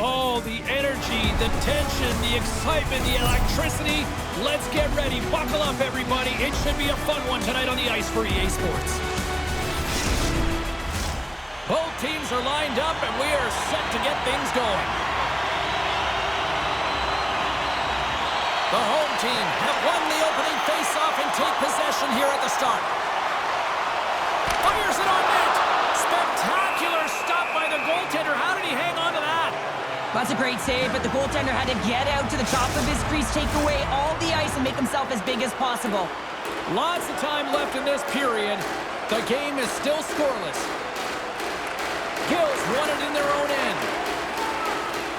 Oh, the energy, the tension, the excitement, the electricity. Let's get ready. Buckle up, everybody. It should be a fun one tonight on the ice for EA Sports. Both teams are lined up, and we are set to get things going. The home team have won the opening faceoff and take possession here at the start. Fires it on net. Spectacular stop by the goaltender. How did he hang on to that? That's a great save, but the goaltender had to get out to the top of his crease, take away all the ice, and make himself as big as possible. Lots of time left in this period. The game is still scoreless. Gills won it in their own end.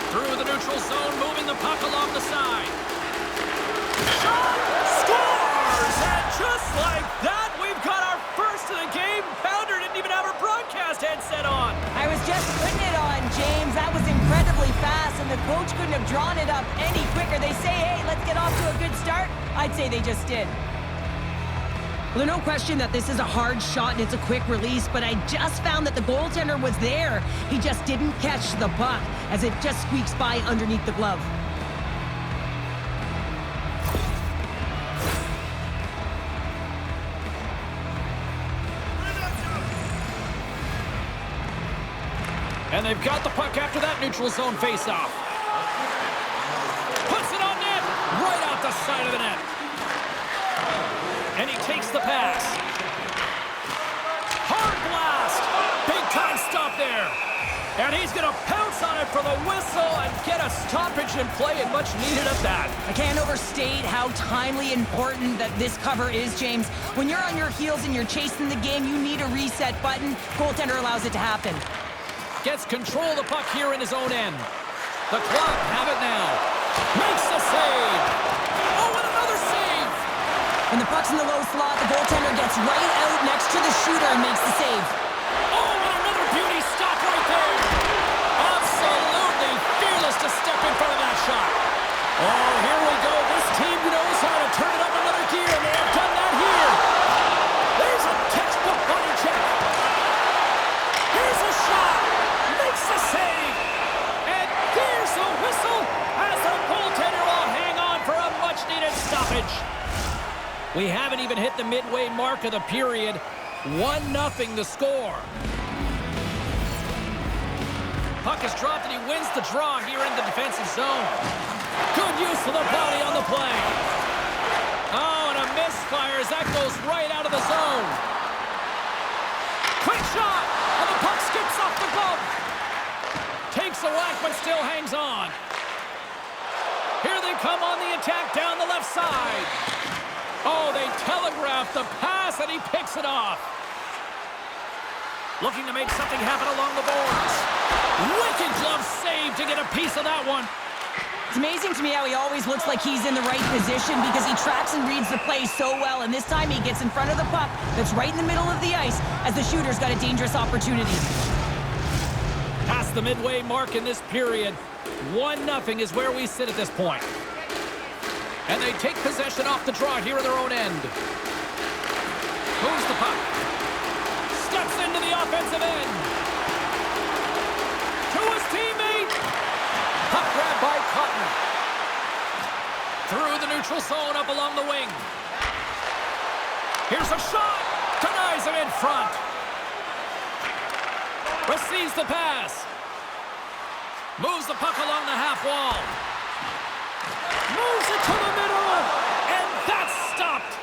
Through the neutral zone, moving the puck along the side. Shot! Scores! And just like that, we've got our first of the game. Pounder didn't even have her broadcast headset on. I was just putting it on, James. That was incredibly fast, and the coach couldn't have drawn it up any quicker. They say, hey, let's get off to a good start. I'd say they just did. Well, there's no question that this is a hard shot and it's a quick release, but I just found that the goaltender was there. He just didn't catch the puck as it just squeaks by underneath the glove. And they've got the puck after that neutral zone faceoff. Puts it on net, right out the side of the net. And he takes the pass. Hard blast. Big time stop there. And he's going to pounce on it for the whistle and get a stoppage in play, and much needed at that. I can't overstate how timely important that this cover is, James. When you're on your heels and you're chasing the game, you need a reset button. Goaltender allows it to happen. Gets control of the puck here in his own end. The Club have it now. Makes the save. Oh, and another save. When the puck's in the low slot, the goaltender gets right out next to the shooter and makes the save. Oh, and another beauty stop right there. Absolutely fearless to step in front of that shot. Oh, here we go. This team knows how to turn it up another gear, and they have done that here. There's a textbook body check. Here's a shot. Makes the save. And there's a whistle as the goaltender will hang on for a much-needed stoppage. We haven't even hit the midway mark of the period. 1-0 the score. Puck is dropped and he wins the draw here in the defensive zone. Good use of the body on the play. Oh, and a misfire as that goes right out of the zone. Quick shot, and the puck skips off the glove. Takes a whack, but still hangs on. Here they come on the attack down the left side. Oh, they telegraph the pass, and he picks it off. Looking to make something happen along the boards. Wicked glove save to get a piece of that one. It's amazing to me how he always looks like he's in the right position because he tracks and reads the play so well, and this time he gets in front of the puck that's right in the middle of the ice as the shooter's got a dangerous opportunity. Past the midway mark in this period, 1-0 is where we sit at this point. And they take possession off the draw here in their own end. Moves the puck. Steps into the offensive end. To his teammate. Puck grab by Cotton. Through the neutral zone up along the wing. Here's a shot. Denies him in front. Receives the pass. Moves the puck along the half wall. Moves it to the middle. And that's stopped.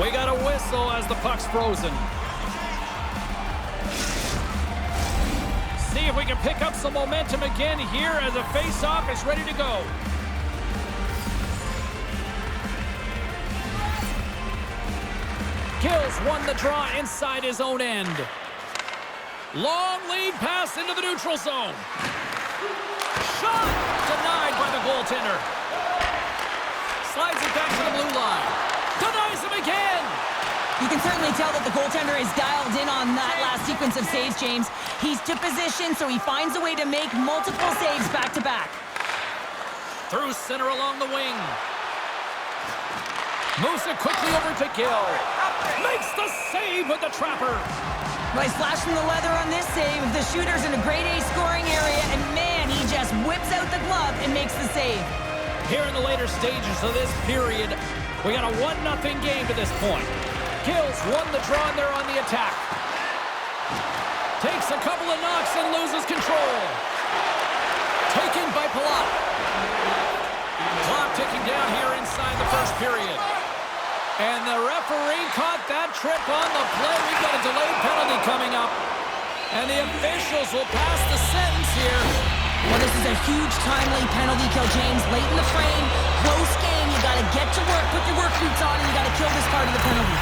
We got a whistle as the puck's frozen. See if we can pick up some momentum again here as a face-off is ready to go. Gills won the draw inside his own end. Long lead pass into the neutral zone. Shot denied by the goaltender. Slides it back to the blue line. Denies him again. You can certainly tell that the goaltender is dialed in on that last sequence of saves, James. He's to position, so he finds a way to make multiple saves back-to-back. Through center along the wing. Moves it quickly over to Gill. Makes the save with the trapper. Well, he's flashing the leather on this save. The shooter's in a grade A scoring area, and man, he just whips out the glove and makes the save. Here in the later stages of this period, we got a 1-0 game to this point. Gills won the draw and they're on the attack. Takes a couple of knocks and loses control. Taken by Poprad. Clock ticking down here inside the first period. And the referee caught that trip on the play. We've got a delayed penalty coming up. And the officials will pass the sentence here. Well, this is a huge timely penalty kill, James. Late in the frame, close game. You got to get to work, put your work boots on, and you got to kill this part of the penalty.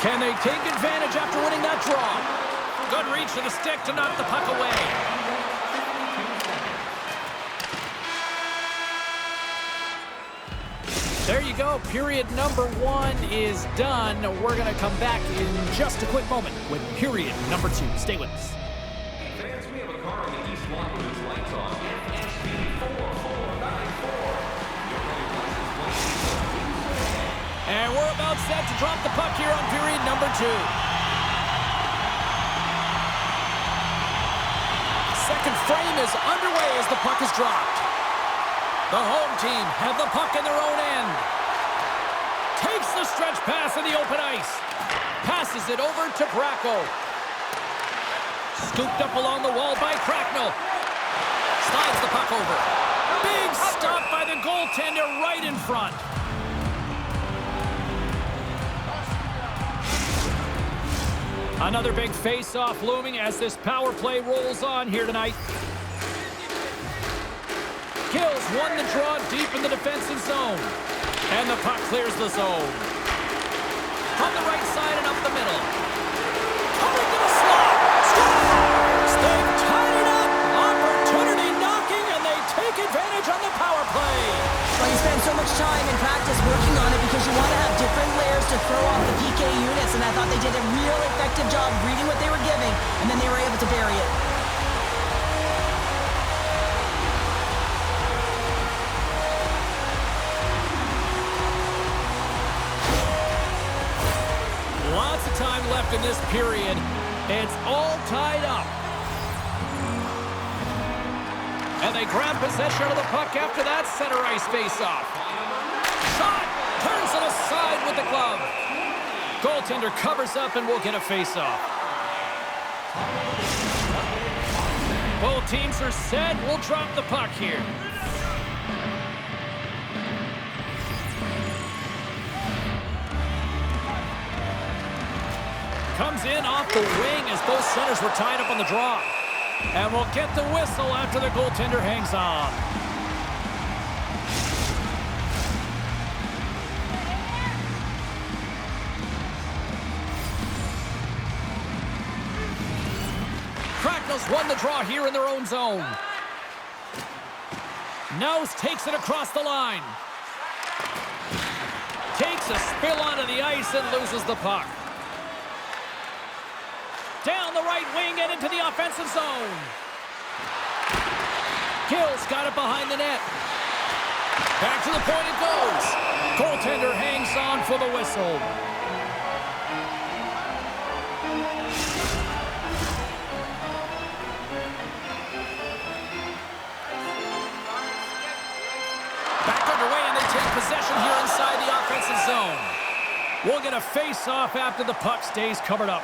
Can they take advantage after winning that draw? Good reach of the stick to knock the puck away. There you go. Period number 1 is done. We're going to come back in just a quick moment with period number 2. Stay with us. Fans, we have a car in the East Lot with its lights on. FSB4494. And we're about set to drop the puck here on period number 2. Second frame is underway as the puck is dropped. The home team have the puck in their own end. Takes the stretch pass in the open ice. Passes it over to Bracco. Scooped up along the wall by Cracknell. Slides the puck over. Big stop by the goaltender right in front. Another big face-off looming as this power play rolls on here tonight. Gills won the draw deep in the defensive zone. And the puck clears the zone. From the right side and up the middle. Coming to the slot. Scores! They've tied it up. Opportunity knocking, and they take advantage on the power play. Well, you spend so much time in practice working on it because you want to have different layers to throw off the PK units, and I thought they did a real effective job reading what they were giving, and then they were able to bury it. Lots of time left in this period. It's all tied up. And they grab possession of the puck after that center ice face-off. Shot! Turns it aside with the glove. Goaltender covers up and will get a face-off. Both teams are set. We'll drop the puck here. Comes in off the wing as both centers were tied up on the draw. And we'll get the whistle after the goaltender hangs on. Cracknell's won the draw here in their own zone. Nose takes it across the line. Takes a spill onto the ice and loses the puck. Down the right wing and into the offensive zone. Gills got it behind the net. Back to the point it goes. Goaltender hangs on for the whistle. Back underway and they take possession here inside the offensive zone. We'll get a face-off after the puck stays covered up.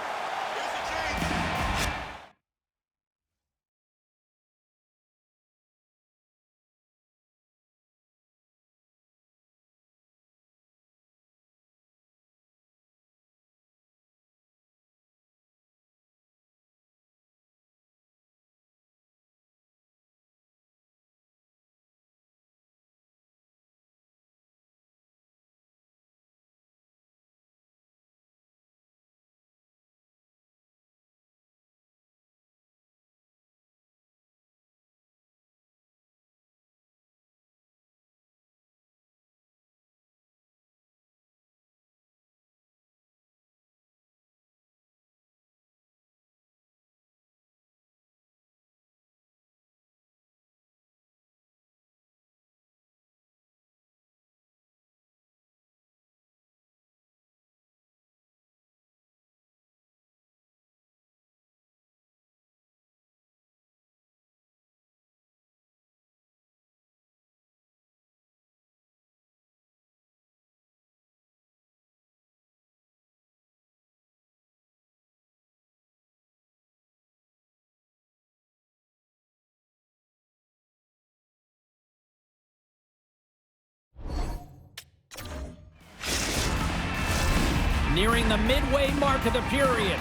Nearing the midway mark of the period.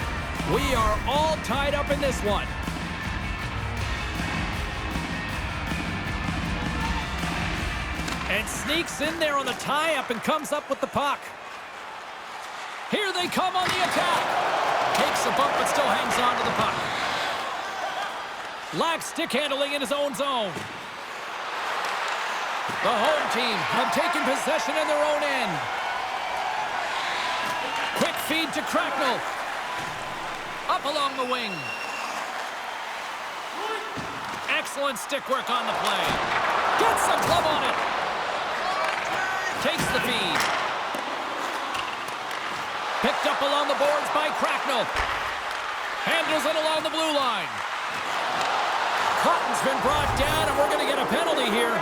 We are all tied up in this one. And sneaks in there on the tie-up and comes up with the puck. Here they come on the attack. Takes a bump but still hangs on to the puck. Lacks stick handling in his own zone. The home team have taken possession in their own end. Quick feed to Cracknell. Up along the wing. Excellent stick work on the play. Gets some club on it. Takes the feed. Picked up along the boards by Cracknell. Handles it along the blue line. Cotton's been brought down, and we're going to get a penalty here.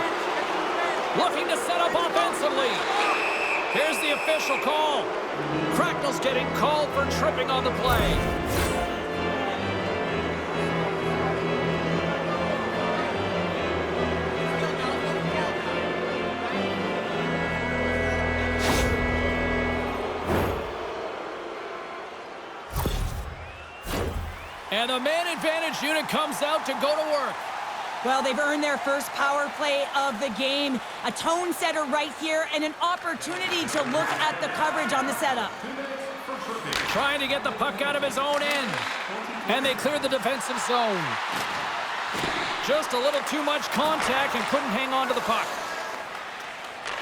Looking to set up offensively. Here's the official call. Cracknell's getting called for tripping on the play. And the man advantage unit comes out to go to work. Well, they've earned their first power play of the game. A tone setter right here and an opportunity to look at the coverage on the setup. Trying to get the puck out of his own end. And they cleared the defensive zone. Just a little too much contact and couldn't hang on to the puck.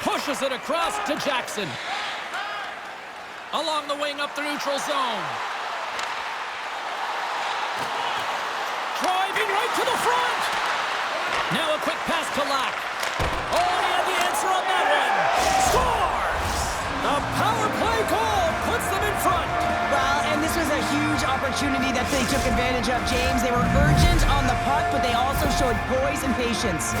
Pushes it across to Jackson. Along the wing up the neutral zone. Driving right to the front. Now a quick pass to Lack. Oh, he had the answer on that one. Scores! The power play goal puts them in front. Well, and this was a huge opportunity that they took advantage of, James. They were urgent on the puck, but they also showed poise and patience.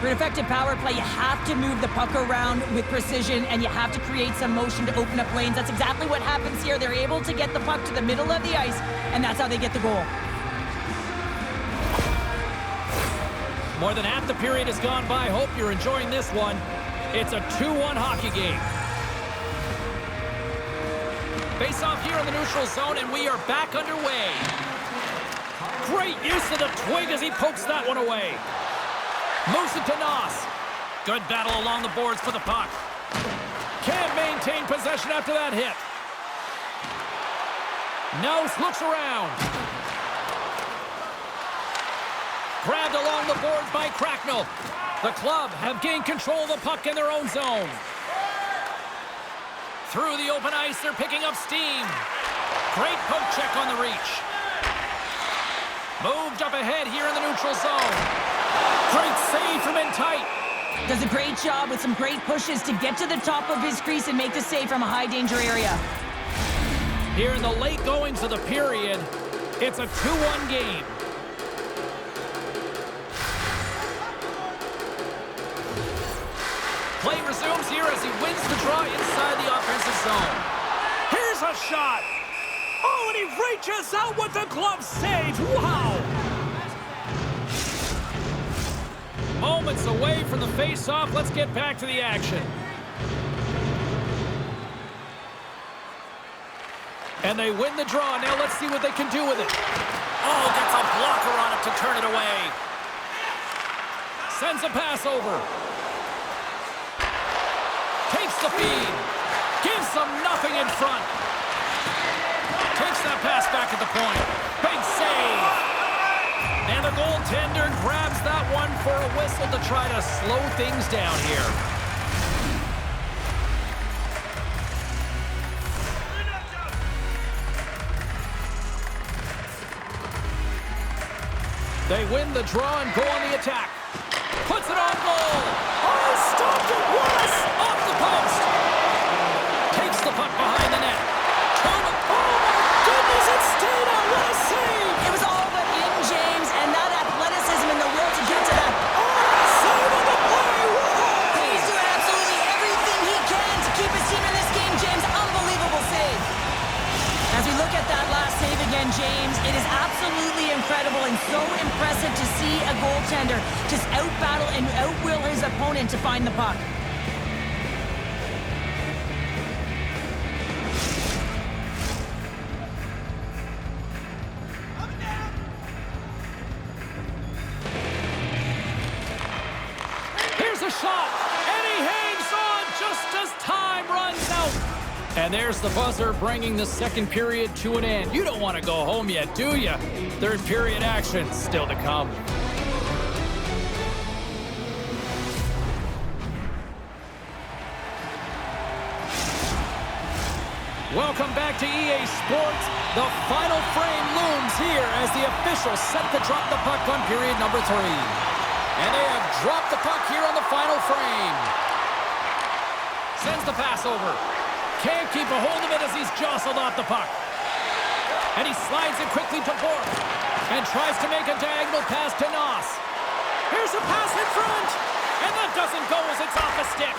For an effective power play, you have to move the puck around with precision, and you have to create some motion to open up lanes. That's exactly what happens here. They're able to get the puck to the middle of the ice, and that's how they get the goal. More than half the period has gone by. Hope you're enjoying this one. It's a 2-1 hockey game. Face off here in the neutral zone, and we are back underway. Great use of the twig as he pokes that one away. Moves it to Noss. Good battle along the boards for the puck. Can't maintain possession after that hit. Noss looks around. Grabbed along the boards by Cracknell. The club have gained control of the puck in their own zone. Through the open ice, they're picking up steam. Great poke check on the reach. Moved up ahead here in the neutral zone. Great save from in tight. Does a great job with some great pushes to get to the top of his crease and make the save from a high danger area. Here in the late goings of the period, it's a 2-1 game. Play resumes here as he wins the draw inside the offensive zone. Here's a shot. Oh, and he reaches out with the glove save. Wow. Moments away from the face-off. Let's get back to the action. And they win the draw. Now let's see what they can do with it. Oh, gets a blocker on it to turn it away. Sends a pass over. Takes the feed. Gives them nothing in front. Takes that pass back at the point. Big save. And the goaltender grabs that one for a whistle to try to slow things down here. They win the draw and go on the attack. Puts it on goal. Oh, stopped it once. Off the post. Takes the puck behind the net. Oh, my goodness, it stayed out. What a save. It was all but in, James, and that athleticism and the will to get to that. Save on the play. Whoa. He's doing absolutely everything he can to keep his team in this game, James. Unbelievable save. As we look at that last save again, James, it is absolutely incredible and so impressive to see a goaltender just out-battle and out-will his opponent to find the puck. shot, and he hangs on just as time runs out. And there's the buzzer, bringing the second period to an end. You don't want to go home yet, do you? Third period action still to come. Welcome back to EA Sports. The final frame looms here as the officials set to drop the puck on period number 3. And they have dropped the puck here on the final frame. Sends the pass over. Can't keep a hold of it as he's jostled off the puck. And he slides it quickly to Bork. And tries to make a diagonal pass to Noss. Here's a pass in front. And that doesn't go as it's off the stick.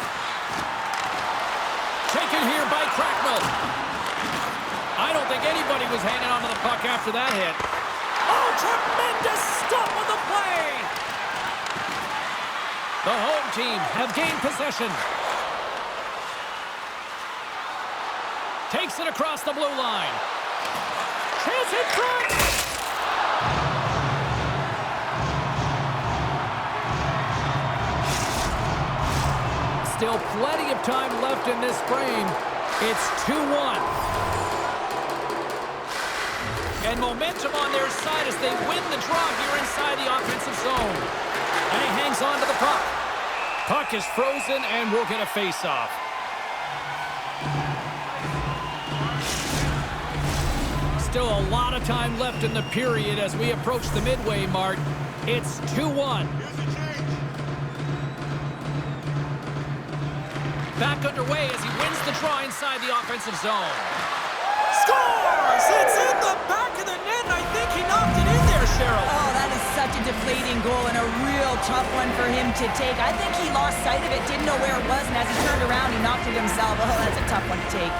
Taken here by Cracknell. I don't think anybody was hanging on to the puck after that hit. Oh, tremendous stop on the play! The home team have gained possession. Takes it across the blue line. Chance in front! Still plenty of time left in this frame. It's 2-1. And momentum on their side as they win the draw here inside the offensive zone. And he hangs on to the puck. Puck is frozen and we'll get a face-off. Still a lot of time left in the period as we approach the midway mark. It's 2-1. Back underway as he wins the draw inside the offensive zone. Scores! It's in the back of the net, and I think he knocked it in there, Cheryl. Oh, that is such a deflating goal and a real tough one for him to take. I think he lost sight of it, didn't know where it was, and as he turned around, he knocked it himself. Oh, that's a tough one to take.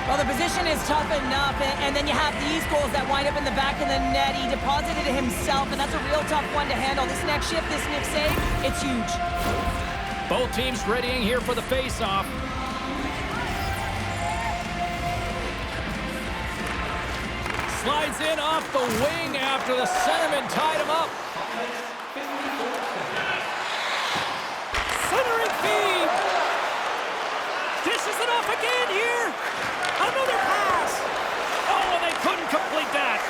Well, the position is tough enough, and then you have these goals that wind up in the back of the net. He deposited it himself, and that's a real tough one to handle. This next shift, this next save, it's huge. Both teams readying here for the face-off. Slides in off the wing after the centerman tied him up. Centering feed. Dishes it off again here. Another pass. Oh, and they couldn't complete that.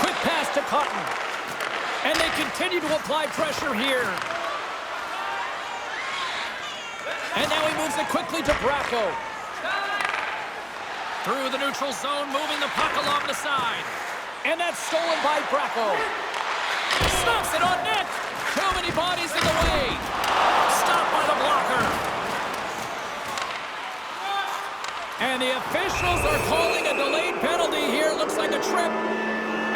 Quick pass to Cotton. And they continue to apply pressure here. And now he moves it quickly to Bracco. Through the neutral zone, moving the puck along the side. And that's stolen by Bracco. Snaps it on net. Too many bodies in the way. Stopped by the blocker. And the officials are calling a delayed penalty here. Looks like a trip.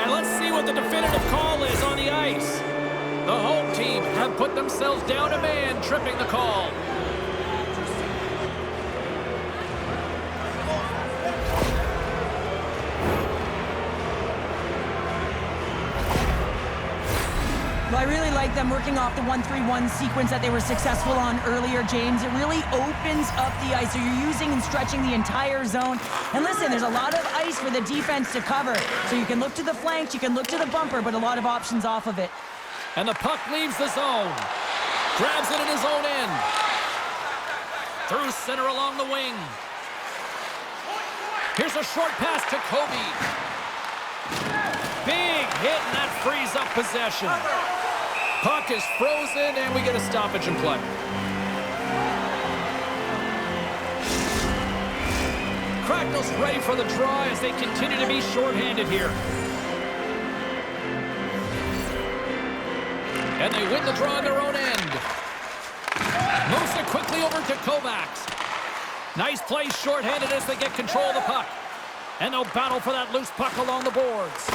And let's see what the definitive call is on the ice. The home team have put themselves down a man, tripping the call. Well, I really like them working off the 1-3-1 sequence that they were successful on earlier, James. It really opens up the ice, so you're using and stretching the entire zone. And listen, there's a lot of ice for the defense to cover. So you can look to the flanks, you can look to the bumper, but a lot of options off of it. And the puck leaves the zone. Grabs it in his own end. Through center along the wing. Here's a short pass to Kobe. Big hit, and that frees up possession. Puck is frozen, and we get a stoppage in play. Cracknell's ready for the draw as they continue to be shorthanded here. And they win the draw on their own end. Moves it quickly over to Kovacs. Nice play shorthanded as they get control of the puck. And they'll battle for that loose puck along the boards.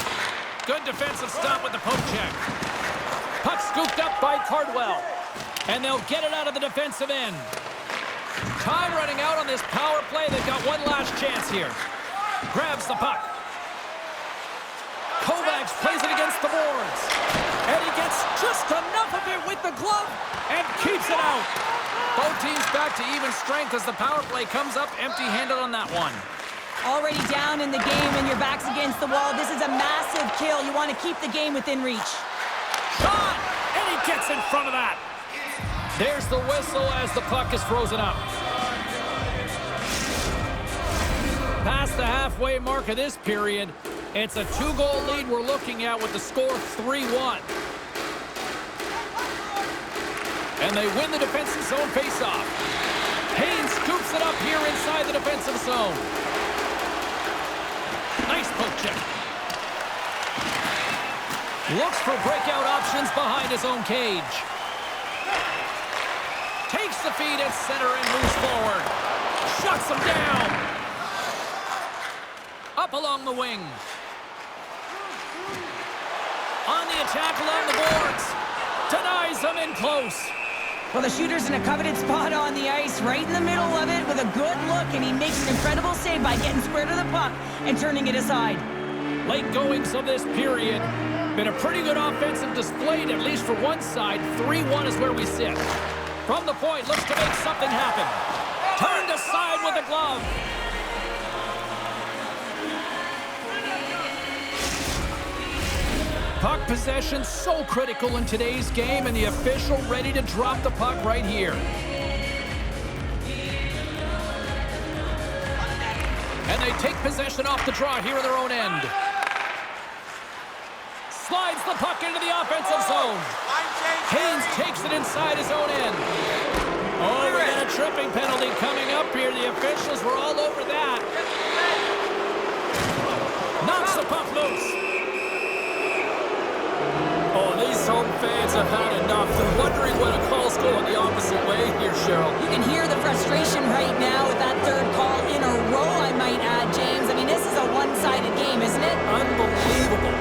Good defensive stop with the poke check. Puck scooped up by Cardwell. And they'll get it out of the defensive end. Time running out on this power play. They've got one last chance here. Grabs the puck. Kovacs plays it against the boards. And he gets just enough of it with the glove and keeps it out. Both teams back to even strength as the power play comes up empty-handed on that one. Already down in the game and your back's against the wall. This is a massive kill. You want to keep the game within reach. Shot! And he gets in front of that. There's the whistle as the puck is frozen up. Past the halfway mark of this period, it's a 2-goal lead we're looking at with the score 3-1. And they win the defensive zone faceoff. Haynes scoops it up here inside the defensive zone. Nice poke check. Looks for breakout options behind his own cage. Takes the feed at center and moves forward. Shuts him down. Up along the wing. On the attack along the boards. Denies them in close. Well, the shooter's in a coveted spot on the ice, right in the middle of it with a good look, and he makes an incredible save by getting square to the puck and turning it aside. Late goings of this period. Been a pretty good offensive display, at least for one side. 3-1 is where we sit. From the point, looks to make something happen. Turned aside with a glove. Puck possession so critical in today's game, and the official ready to drop the puck right here. And they take possession off the draw here in their own end. Slides the puck into the offensive zone. Haynes takes it inside his own end. Oh, we got a tripping penalty coming up here. The officials were all over that. Knocks the puck loose. Oh, these home fans have had enough. They're wondering when a call's going the opposite way here, Cheryl. You can hear the frustration right now with that third call in a row, I might add, James. I mean, this is a one-sided game, isn't it? Unbelievable.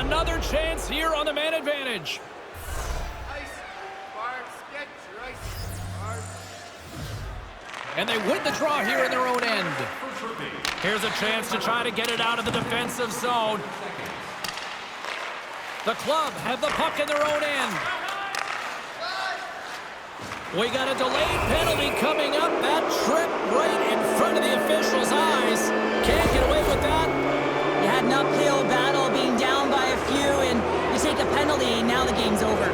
Another chance here on the man advantage. And they win the draw here in their own end. Here's a chance to try to get it out of the defensive zone. The Club have the puck in their own end. We got a delayed penalty coming up. That trip right in front of the official's eyes. Can't get away with that. You had an uphill battle, being down by a few, and you take a penalty, now the game's over.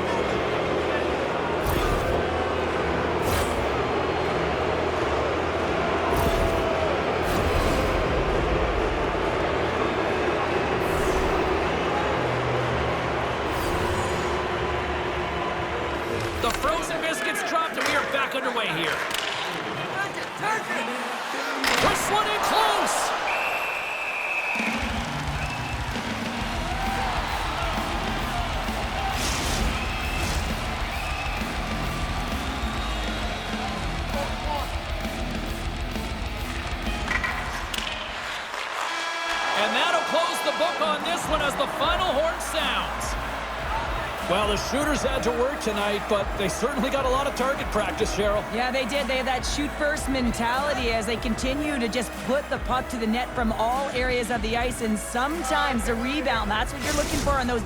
The frozen biscuits dropped, and we are back underway here. This one in close. And that'll close the book on this one as the final horn sounds. Well, the shooters had to work tonight, but they certainly got a lot of target practice, Cheryl. Yeah, they did. They have that shoot-first mentality as they continue to just put the puck to the net from all areas of the ice, and sometimes the rebound. That's what you're looking for on those